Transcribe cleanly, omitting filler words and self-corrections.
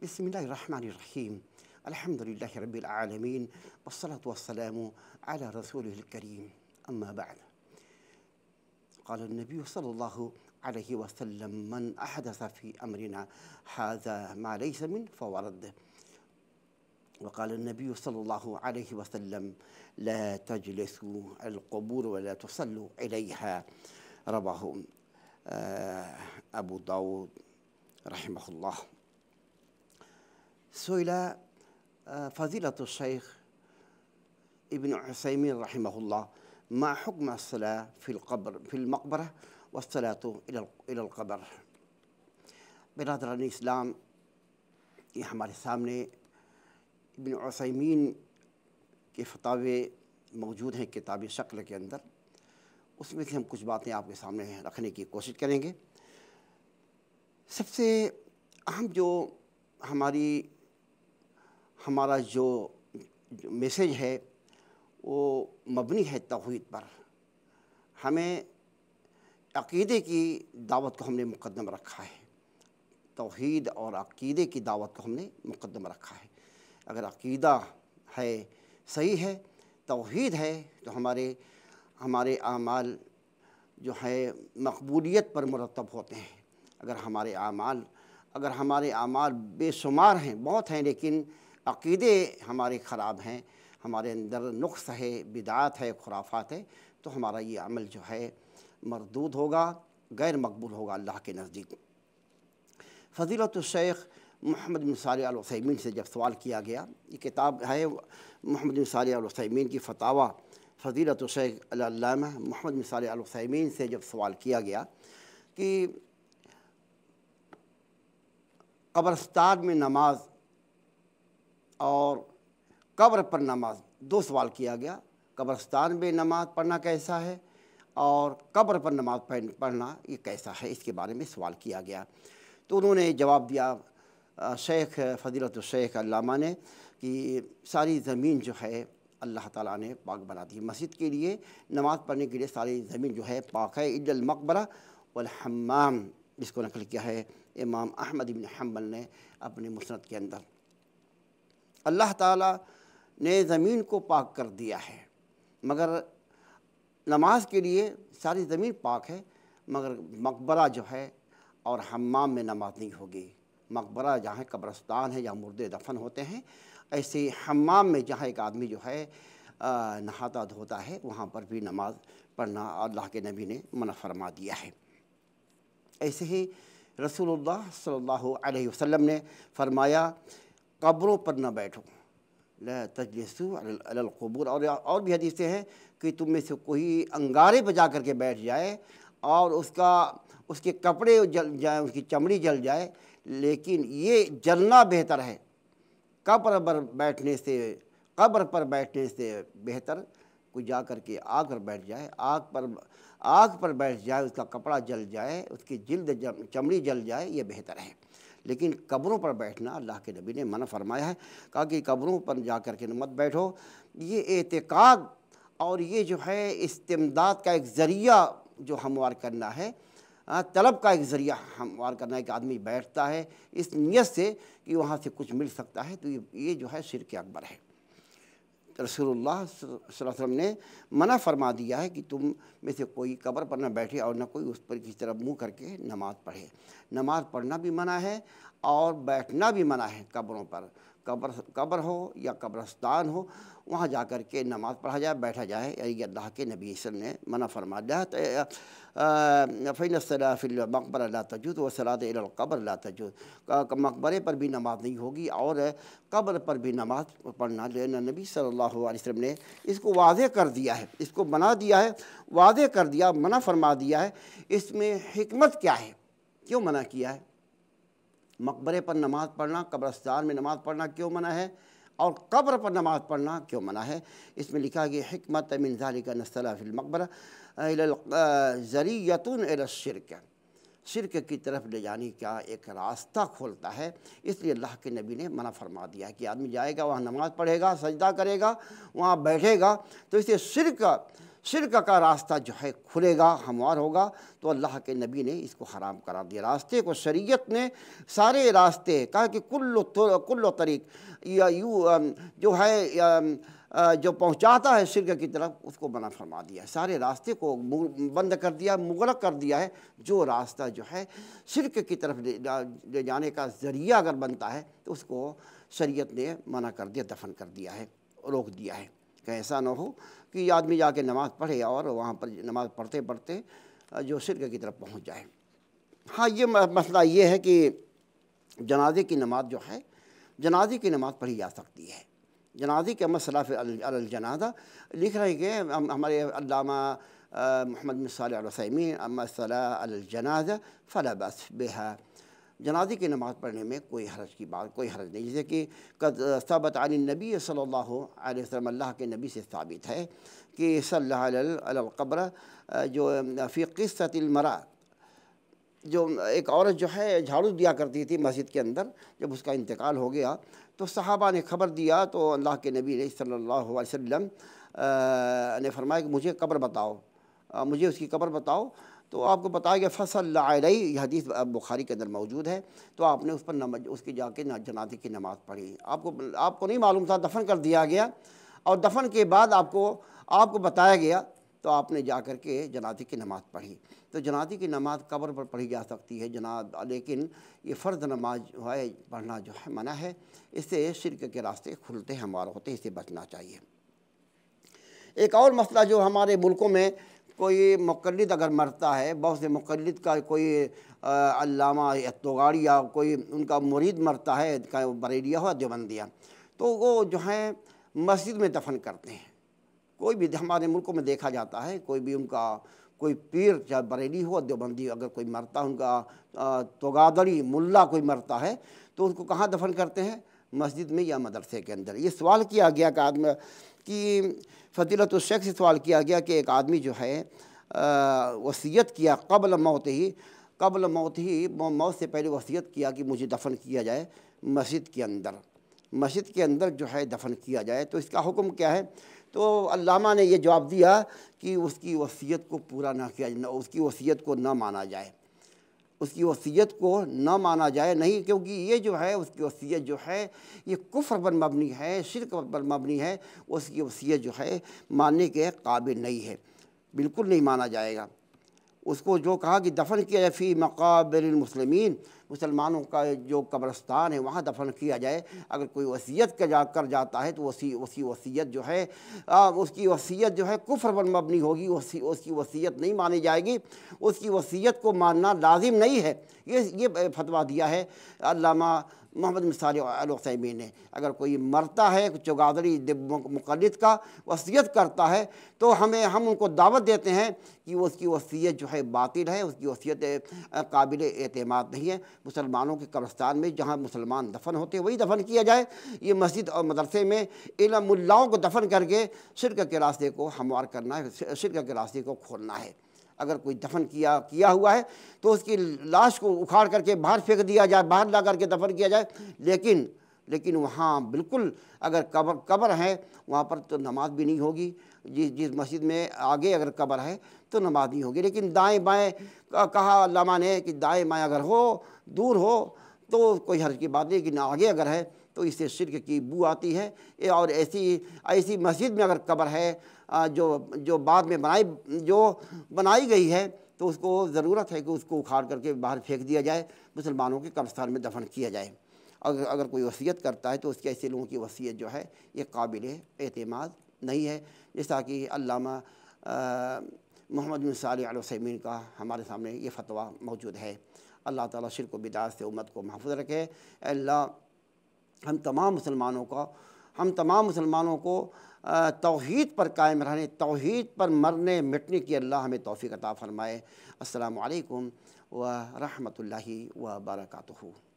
بسم الله الرحمن الرحيم. الحمد لله رب العالمين، والصلاة والسلام على رسوله الكريم. أما بعد، قال النبي صلى الله عليه وسلم: من أحدث في أمرنا هذا ما ليس منه فهو رد. وقال النبي صلى الله عليه وسلم: لا تجلسوا على القبور ولا تصلوا إليها. رواه أبو داود رحمه الله. سئل فضيلة الشيخ ابن عثيمين رحمه الله: ما حكم الصلاة في المقبرة والصلاة إلى القبر؟ برادران اسلام، یہ ہمارے سامنے ابن عثیمین کے فتاوے موجود ہیں کتابی شکل کے اندر. اس میں سے ہم کچھ باتیں آپ کے سامنے رکھنے کی کوشش کریں گے. سب سے اہم جو ہمارا جو میسیج ہے وہ مبنی ہے توحید پر. ہمیں عقیدے کی دعوت کو ہم نے مقدم رکھا ہے. توحید اور عقیدے کی دعوت کو ہم نے مقدم رکھا ہے. اگر عقیدہ ہے، صحیح ہے، توحید ہے، تو ہمارے اعمال جو ہے مقبولیت پر مرتب ہوتے ہیں. اگر ہمارے اعمال بے شمار ہیں، بہت ہیں، لیکن عقیدے ہمارے خراب ہیں، ہمارے اندر نقص ہے، بدعات ہے، خرافات ہے، تو ہمارا یہ عمل جو ہے مردود ہوگا، غیر مقبول ہوگا اللہ کے نزدیک. فضیلت الشیخ محمد بن صالح العثیمین سے جب سوال کیا گیا، یہ کتاب ہے محمد بن صالح العثیمین کی فتاویٰ. فضیلت الشیخ العلامہ محمد بن صالح العثیمین سے جب سوال کیا گیا کہ قبرستان میں نماز اور قبر پر نماز، دو سوال کیا گیا. قبرستان میں نماز پڑھنا کیسا ہے اور قبر پر نماز پڑھنا یہ کیسا ہے، اس کے بارے میں سوال کیا گیا. تو انہوں نے جواب دیا شیخ فضیلت الشیخ علامہ نے کہ ساری زمین جو ہے اللہ تعالیٰ نے پاک بنا دی. مسجد کے لیے، نماز پڑھنے کے لیے ساری زمین جو ہے پاک ہے، الا المقبرہ والحمام، جس کو نقل کیا ہے امام احمد بن حنبل نے اپنے مسند کے اندر. اللہ تعالیٰ نے زمین کو پاک کر دیا ہے، مگر نماز کے لیے ساری زمین پاک ہے، مگر مقبرہ جو ہے اور حمام میں نماز نہیں ہوگی. مقبرہ جہاں قبرستان ہے، جہاں مردے دفن ہوتے ہیں، ایسے حمام میں جہاں ایک آدمی جو ہے نہاتا دھوتا ہے، وہاں پر بھی نماز پڑھنا اللہ کے نبی نے منع فرما دیا ہے. ایسے ہی رسول اللہ صلی اللہ علیہ وسلم نے فرمایا: قبروں پر نہ بیٹھو، لا تجلسوا علی القبور. اور بھی حدیثیں ہیں کہ تم میں سے کوئی انگارے پہ جا کر کے بیٹھ جائے اور اس کے کپڑے جل جائیں، اس کی چمڑی جل جائے، لیکن یہ جلنا بہتر ہے. قبر پر بیٹھنے سے بہتر کوئی جا کر کے آگ پر بیٹھ جائے، آگ پر بیٹھ جائے، اس کا کپڑا جل جائے، اس کی جلد چمڑی جل جائے، یہ بہتر ہے. لیکن قبروں پر بیٹھنا اللہ کے نبی نے منع فرمایا ہے. کہا کہ قبروں پر جا کر کے مت بیٹھو. یہ اعتقاد اور یہ جو ہے استمداد کا ایک ذریعہ جو ہموار کرنا ہے، طلب کا ایک ذریعہ ہموار کرنا ہے کہ آدمی بیٹھتا ہے اس نیت سے کہ وہاں سے کچھ مل سکتا ہے، تو یہ جو ہے شرک اکبر ہے. رسول اللہ صلی اللہ علیہ وسلم نے منع فرما دیا ہے کہ تم میں سے کوئی قبر پر نہ بیٹھے اور نہ کوئی اس پر کسی طرف منہ کر کے نماز پڑھے. نماز پڑھنا بھی منع ہے اور بیٹھنا بھی منع ہے. قبروں پر، قبر ہو یا قبرستان ہو، وہاں جا کر کے نماز پڑھا جائے، بیٹھا جائے، یہ اللہ کے نبی صلی اللہ علیہ وسلم نے منع فرما دیا. فإن الصلاة في المقبرة لا تجوز والصلاة إلى القبر لا تجوز. مقبرے پر بھی نماز نہیں ہوگی اور قبر پر بھی نماز پڑھنا، لیکن نبی صلی اللہ علیہ وسلم نے اس کو واضح کر دیا ہے، اس کو بنا دیا ہے، واضح کر دیا، منع فرما دیا ہے. اس میں حکمت کیا ہے، کیوں منع کیا ہے؟ مقبرے پر نماز پڑھنا، قبرستان میں نماز پڑھنا کیوں منع ہے، اور قبر پر نماز پڑھنا کیوں منع ہے؟ اس میں لکھا کہ حکمت من ذالک ان الصلاۃ فی المقبرہ ذریعۃ الی الشرک، شرک کی طرف لے جانے کا ایک راستہ کھولتا ہے. اس لیے اللہ کے نبی نے منع فرما دیا ہے کہ آدمی جائے گا، وہاں نماز پڑھے گا، سجدہ کرے گا، وہاں بیٹھے گا، تو اسے شرک کا راستہ جو ہے کھلے گا، ہموار ہوگا، تو اللہ کے نبی نے اس کو حرام قرار دیا۔ راستے کو شریعت نے سارے راستے کہا کہ کل طریق جو ہے جو پہنچاتا ہے شرک کی طرف، اس کو منع فرما دیا ہے۔ سارے راستے کو بند کر دیا، مغلق کر دیا ہے۔ جو راستہ جو ہے شرک کی طرف لے جانے کا ذریعہ اگر بنتا ہے تو اس کو شریعت نے منع کر دیا، دفن کر دیا ہے، روک دیا ہے، کہ ایسا نہ ہو کہ آدمی جا کے نماز پڑھے اور وہاں پر نماز پڑھتے پڑھتے جو شرک کی طرف پہنچ جائے۔ ہاں، یہ مسئلہ یہ ہے کہ جنازے کی نماز جو ہے، جنازے کی نماز پڑھی جا سکتی ہے۔ جنازے کے مسئلہ فی الجنازہ لکھ رہے کہ ہمارے علامہ محمد بن صالح العثیمین، اما الصلاۃ علی الجنازہ فلا باس بہا، جنازے کی نماز پڑھنے میں کوئی حرج نہیں، جیسے کہ قد ثبت عن النبی صلی اللہ علیہ وسلم، اللہ کے نبی سے ثابت ہے کہ صلی اللہ علی القبر، جو فی قصۃ المرأة، جو ایک عورت جو ہے جھاڑو دیا کرتی تھی مسجد کے اندر، جب اس کا انتقال ہو گیا تو صحابہ نے خبر دیا، تو اللہ کے نبی صلی اللہ علیہ وسلم نے فرمایا کہ مجھے قبر بتاؤ، مجھے اس کی قبر بتاؤ۔ تو آپ کو بتایا گیا فصلی علیہ، یہ حدیث بخاری کے اندر موجود ہے، تو آپ نے اس پر اس کی جا کے جنازے کی نماز پڑھی۔ آپ کو نہیں معلوم تھا، دفن کر دیا گیا، اور دفن کے بعد آپ کو بتایا گیا، تو آپ نے جا کر کے جنازے کی نماز پڑھی۔ تو جنازے کی نماز قبر پر پڑھی جا سکتی ہے لیکن یہ فرض نماز جو ہے پڑھنا جو ہے منع ہے، اس سے شرک کے راستے کھلتے ہموار ہوتے ہیں، اس سے بچنا چاہیے۔ ایک اور مسئلہ جو ہمارے ملکوں میں کوئی مقلد اگر مرتا ہے، بہت سے مقلد کا کوئی علامہ یا توغاڑی یا کوئی ان کا مرید مرتا ہے، چاہے وہ بریلیا ہو یا دیوبندیہ، تو وہ جو ہے مسجد میں دفن کرتے ہیں۔ کوئی بھی ہمارے ملکوں میں دیکھا جاتا ہے، کوئی بھی ان کا کوئی پیر، چاہے بریلی ہو دیوبندی، اگر کوئی مرتا ان کا توغادری ملا کوئی مرتا ہے تو اس کو کہاں دفن کرتے ہیں؟ مسجد میں یا مدرسے کے اندر۔ یہ سوال کیا گیا کہ فضیلت الشیخ سے سوال کیا گیا کہ ایک آدمی جو ہے وصیت کیا قبل موت ہی موت سے پہلے وصیت کیا کہ مجھے دفن کیا جائے مسجد کے اندر جو ہے دفن کیا جائے، تو اس کا حکم کیا ہے؟ تو علامہ نے یہ جواب دیا کہ اس کی وصیت کو پورا نہ کیا جائے، اس کی وصیت کو نہ مانا جائے، نہیں، کیونکہ یہ جو ہے اس کی وصیت جو ہے یہ کفر پر مبنی ہے، شرک پر مبنی ہے، اس کی وصیت جو ہے ماننے کے قابل نہیں ہے، بالکل نہیں مانا جائے گا۔ اس کو جو کہا کہ دفن کیا جائے فی مقابر المسلمین، مسلمانوں کا جو قبرستان ہے وہاں دفن کیا جائے۔ اگر کوئی وصیت کر جاتا ہے تو اس کی وصیت جو ہے کفر پر مبنی ہوگی، اس کی وصیت نہیں مانی جائے گی، اس کی وصیت کو ماننا لازم نہیں ہے۔ یہ فتویٰ دیا ہے علامہ محمد بن صالح العثیمین نے۔ اگر کوئی مرتا ہے چوگادری مقلد کا وصیت کرتا ہے تو ہم ان کو دعوت دیتے ہیں کہ اس کی وصیت جو ہے باطل ہے، اس کی وصیت قابل اعتماد نہیں ہے۔ مسلمانوں کے قبرستان میں جہاں مسلمان دفن ہوتے ہیں وہی دفن کیا جائے۔ یہ مسجد اور مدرسے میں علم ملاؤں کو دفن کر کے شرک کے راستے کو ہموار کرنا ہے، شرک کے راستے کو کھولنا ہے۔ اگر کوئی دفن کیا ہوا ہے تو اس کی لاش کو اکھاڑ کر کے باہر پھینک دیا جائے، باہر لا کر کے دفن کیا جائے، لیکن وہاں بالکل اگر قبر ہے وہاں پر تو نماز بھی نہیں ہوگی۔ جس مسجد میں آگے اگر قبر ہے تو نماز نہیں ہوگی، لیکن دائیں بائیں کہا علامہ نے کہ دائیں بائیں اگر دور ہو تو کوئی حرج کی بات نہیں، لیکن آگے اگر ہے تو اس سے شرک کی بو آتی ہے۔ اور ایسی مسجد میں اگر قبر ہے جو بعد میں بنائی گئی ہے تو اس کو ضرورت ہے کہ اس کو اکھاڑ کر کے باہر پھینک دیا جائے، مسلمانوں کے قبرستان میں دفن کیا جائے۔ اگر کوئی وصیت کرتا ہے تو اس کے ایسے لوگوں کی وصیت جو ہے یہ قابل اعتماد نہیں ہے، جیسا کہ علامہ محمد بن صالح العثیمین کا ہمارے سامنے یہ فتویٰ موجود ہے۔ اللہ تعالیٰ شرک و بدعت سے امت کو محفوظ رکھے۔ اے اللہ ہم تمام مسلمانوں کو توحید پر قائم رہنے، توحید پر مرنے مٹنے کی اللہ ہمیں توفیق عطا فرمائے۔ السلام علیکم ورحمۃ اللہ وبرکاتہ۔